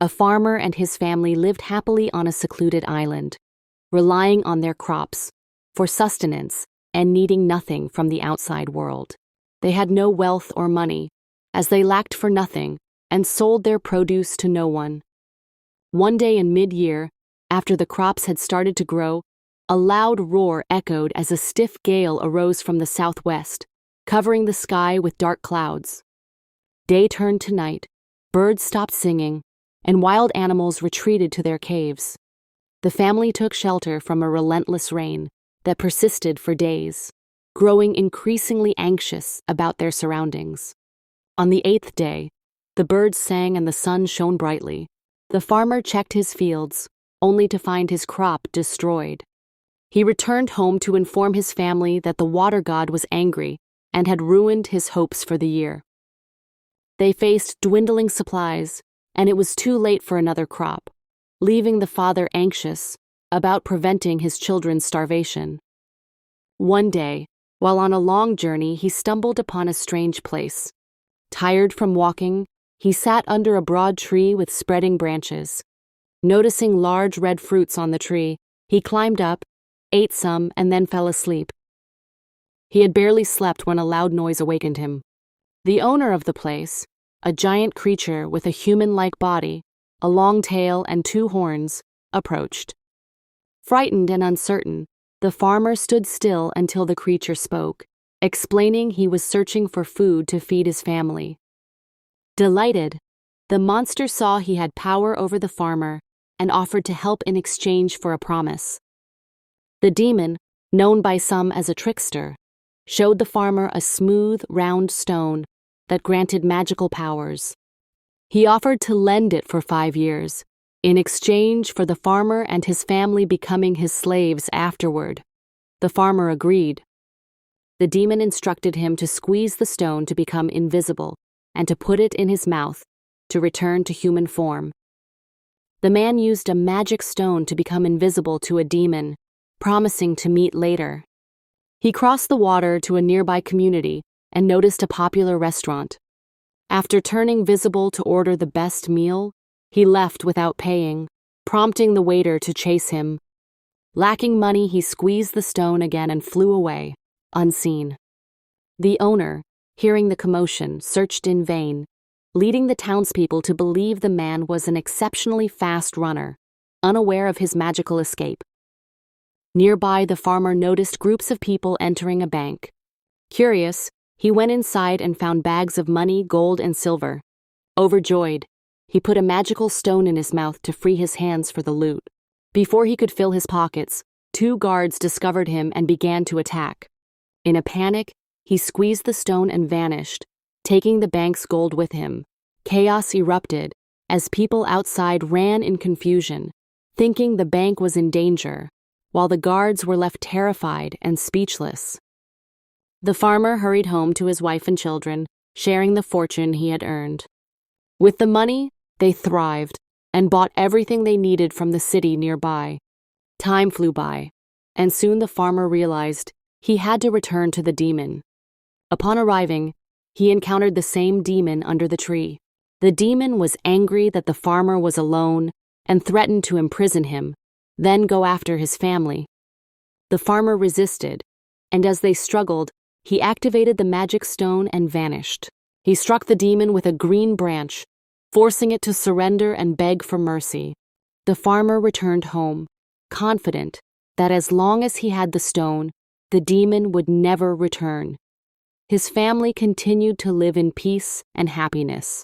A farmer and his family lived happily on a secluded island, relying on their crops for sustenance and needing nothing from the outside world. They had no wealth or money, as they lacked for nothing and sold their produce to no one. One day in mid-year, after the crops had started to grow, a loud roar echoed as a stiff gale arose from the southwest, covering the sky with dark clouds. Day turned to night, birds stopped singing, and wild animals retreated to their caves. The family took shelter from a relentless rain that persisted for days, growing increasingly anxious about their surroundings. On the 8th day, the birds sang and the sun shone brightly. The farmer checked his fields, only to find his crop destroyed. He returned home to inform his family that the water god was angry and had ruined his hopes for the year. They faced dwindling supplies, and it was too late for another crop, leaving the father anxious about preventing his children's starvation. One day, while on a long journey, he stumbled upon a strange place. Tired from walking, he sat under a broad tree with spreading branches. Noticing large red fruits on the tree, he climbed up, ate some, and then fell asleep. He had barely slept when a loud noise awakened him. The owner of the place, a giant creature with a human-like body, a long tail and 2 horns, approached. Frightened and uncertain, the farmer stood still until the creature spoke, explaining he was searching for food to feed his family. Delighted, the monster saw he had power over the farmer and offered to help in exchange for a promise. The demon, known by some as a trickster, showed the farmer a smooth, round stone that granted magical powers. He offered to lend it for 5 years, in exchange for the farmer and his family becoming his slaves afterward. The farmer agreed. The demon instructed him to squeeze the stone to become invisible and to put it in his mouth to return to human form. The man used a magic stone to become invisible to a demon, promising to meet later. He crossed the water to a nearby community and noticed a popular restaurant. After turning visible to order the best meal, he left without paying, prompting the waiter to chase him. Lacking money, he squeezed the stone again and flew away, unseen. The owner, hearing the commotion, searched in vain, leading the townspeople to believe the man was an exceptionally fast runner, unaware of his magical escape. Nearby, the farmer noticed groups of people entering a bank. Curious, he went inside and found bags of money, gold, and silver. Overjoyed, he put a magical stone in his mouth to free his hands for the loot. Before he could fill his pockets, 2 guards discovered him and began to attack. In a panic, he squeezed the stone and vanished, taking the bank's gold with him. Chaos erupted as people outside ran in confusion, thinking the bank was in danger, while the guards were left terrified and speechless. The farmer hurried home to his wife and children, sharing the fortune he had earned. With the money, they thrived and bought everything they needed from the city nearby. Time flew by, and soon the farmer realized he had to return to the demon. Upon arriving, he encountered the same demon under the tree. The demon was angry that the farmer was alone and threatened to imprison him, then go after his family. The farmer resisted, and as they struggled, he activated the magic stone and vanished. He struck the demon with a green branch, forcing it to surrender and beg for mercy. The farmer returned home, confident that as long as he had the stone, the demon would never return. His family continued to live in peace and happiness.